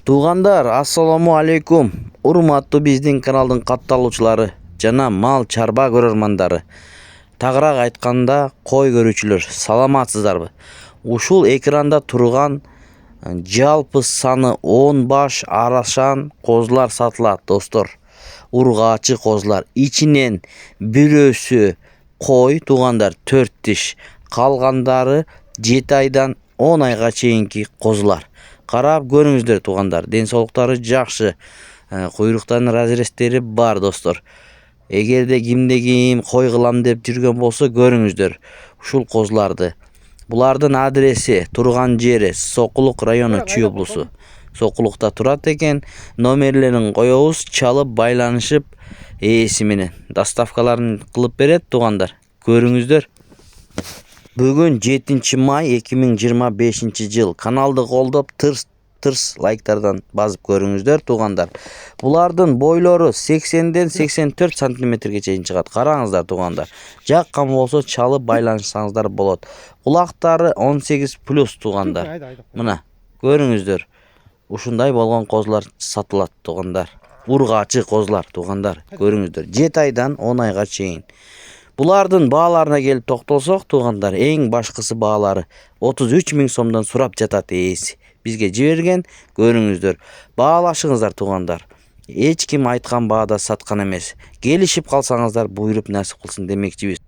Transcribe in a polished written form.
Туғандар, ассаламу алейкум. Урматтуу биздин каналдын катталуучулары жана мал чарба көрөрмандары. Тагыраак айтканда, кой көрүүчүлөр, саламатсыздарбы? Ушул экранда турган жалпы саны 10 баш арашан козулар сатылат, достор. Ургаачы козулар. Ичинен бирөөсү кой, туғандар, 4 тиш. Калгандары 7 айдан 10 айга чейинки козулар. Карап көрүңүздөр, туғандар. Ден соолуктары жакшы. Куйруктан разрестери бар, достор. Эгерде кимде ким кой кылам деп жүргөн болсо, көрүңүздөр ушул козуларды. Булардын адреси, турган жери Сокулук району Чүй облусу. Сокулукта турат экен. Номерлерин коебуз, чалып байланышып ээси менен доставкаларын кылып берет, туғандар. Көрүңүздөр. Бүгүн 7 май 2025 жыл. Каналды колдоп тырс лайктардан басып көрүңүздөр, туғандар. Булардын бойлору 80ден 84 сантиметрге чейин чыгат. Караңыздар, туғандар. Жаккан болсо чалып байланышсаңыздар болот. Кулактары 18+, туғандар. Мына көрүңүздөр. Ушундай болгон козулар сатылат, туғандар. Ургаачы козулар, туғандар. Көрүңүздөр. 7 айдан 10 айга чейин. Булардын бааларына келип токтолсок, туғандар, эң башкысы баалары 33 000 сомдон сурап жатат ээси. Бизге жиберген, көрүңүздөр. Баалашыңыздар, туғандар. Эч ким айткан баада саткан эмес. Келишип калсаңыздар, буйруп насип кылсын демекчибиз.